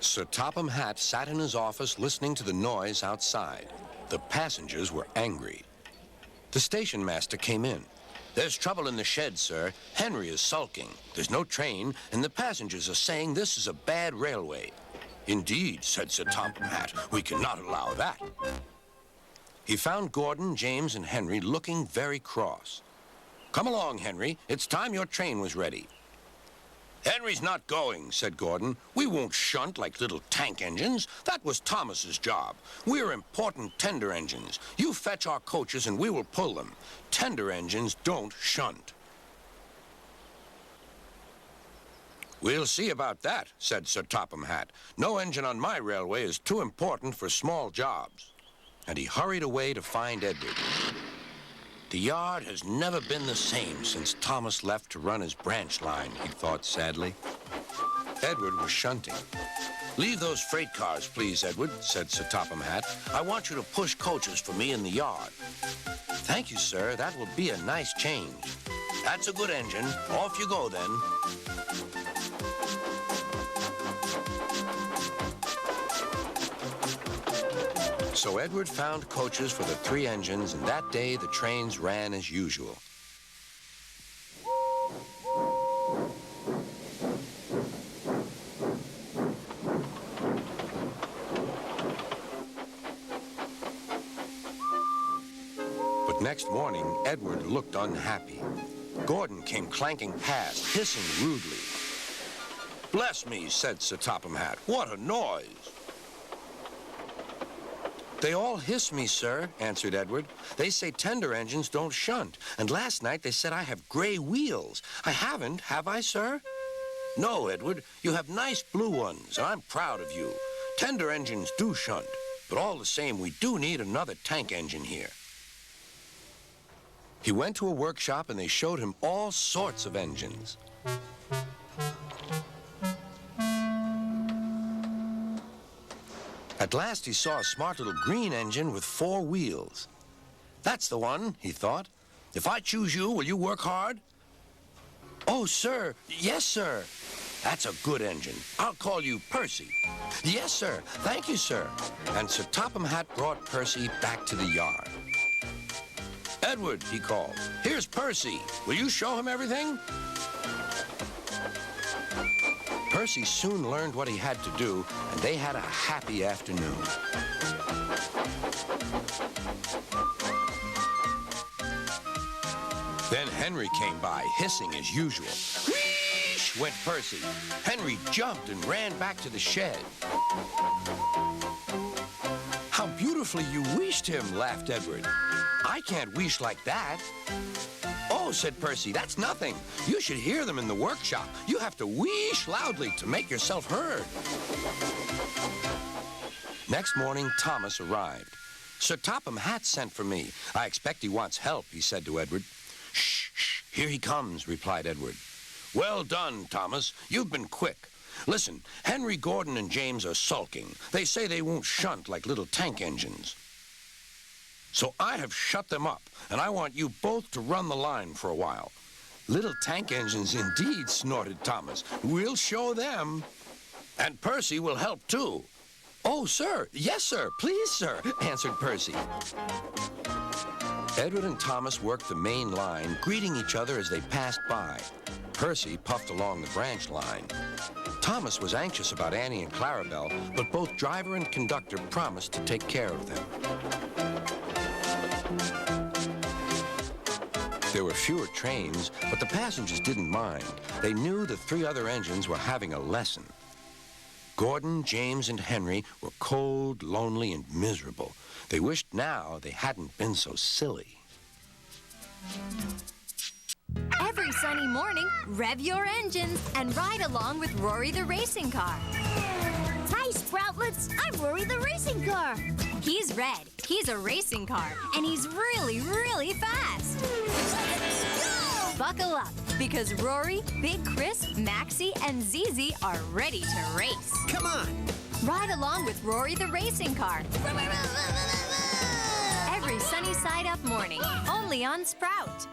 Sir Topham Hatt sat in his office listening to the noise outside. The passengers were angry. The station master came in. "There's trouble in the shed, sir. Henry is sulking. There's no train, and the passengers are saying this is a bad railway." "Indeed," said Sir Topham Hatt. "We cannot allow that." He found Gordon, James, and Henry looking very cross. "Come along, Henry. It's time your train was ready." "Henry's not going," said Gordon. "We won't shunt like little tank engines. That was Thomas's job. We're important tender engines. You fetch our coaches and we will pull them. Tender engines don't shunt." "We'll see about that," said Sir Topham Hatt. "No engine on my railway is too important for small jobs." And he hurried away to find Edward. The yard has never been the same since Thomas left to run his branch line, he thought sadly. Edward was shunting. "Leave those freight cars, please, Edward," said Sir Topham Hatt. "I want you to push coaches for me in the yard." "Thank you, sir. That will be a nice change." "That's a good engine. Off you go, then." So Edward found coaches for the 3 engines, and that day the trains ran as usual. But next morning, Edward looked unhappy. Gordon came clanking past, hissing rudely. "Bless me," said Sir Topham Hatt. "What a noise!" "They all hiss me, sir," answered Edward. "They say tender engines don't shunt, and last night they said I have gray wheels. I haven't, have I, sir?" "No, Edward, you have nice blue ones, and I'm proud of you. Tender engines do shunt, but all the same, we do need another tank engine here." He went to a workshop, and they showed him all sorts of engines. At last he saw a smart little green engine with 4 wheels. "That's the one," he thought. "If I choose you, will you work hard?" "Oh, sir. Yes, sir." "That's a good engine. I'll call you Percy." "Yes, sir. Thank you, sir." And Sir Topham Hatt brought Percy back to the yard. "Edward," he called, "here's Percy. Will you show him everything?" Percy soon learned what he had to do, and they had a happy afternoon. Then Henry came by, hissing as usual. "Whoosh!" went Percy. Henry jumped and ran back to the shed. "How beautifully you wheeshed him," laughed Edward. "I can't wheesh like that." "Oh," said Percy, "that's nothing. You should hear them in the workshop. You have to wheesh loudly to make yourself heard." Next morning, Thomas arrived. "Sir Topham Hatt sent for me. I expect he wants help," he said to Edward. "Shh, shh, here he comes," replied Edward. "Well done, Thomas. You've been quick. Listen, Henry, Gordon, and James are sulking. They say they won't shunt like little tank engines. So I have shut them up, and I want you both to run the line for a while." "Little tank engines indeed," snorted Thomas. "We'll show them." "And Percy will help too." "Oh, sir. Yes, sir. Please, sir," answered Percy. Edward and Thomas worked the main line, greeting each other as they passed by. Percy puffed along the branch line. Thomas was anxious about Annie and Clarabelle, but both driver and conductor promised to take care of them. There were fewer trains, but the passengers didn't mind. They knew the 3 other engines were having a lesson. Gordon, James, and Henry were cold, lonely, and miserable. They wished now they hadn't been so silly. Every sunny morning, rev your engines and ride along with Rory the racing car. Hi, Sproutlets. I'm Rory the racing car. He's red. He's a racing car, and he's really, really fast. Buckle up, because Rory, Big Chris, Maxie, and Zizi are ready to race. Come on. Ride along with Rory the racing car. Every sunny side up morning, only on Sprout.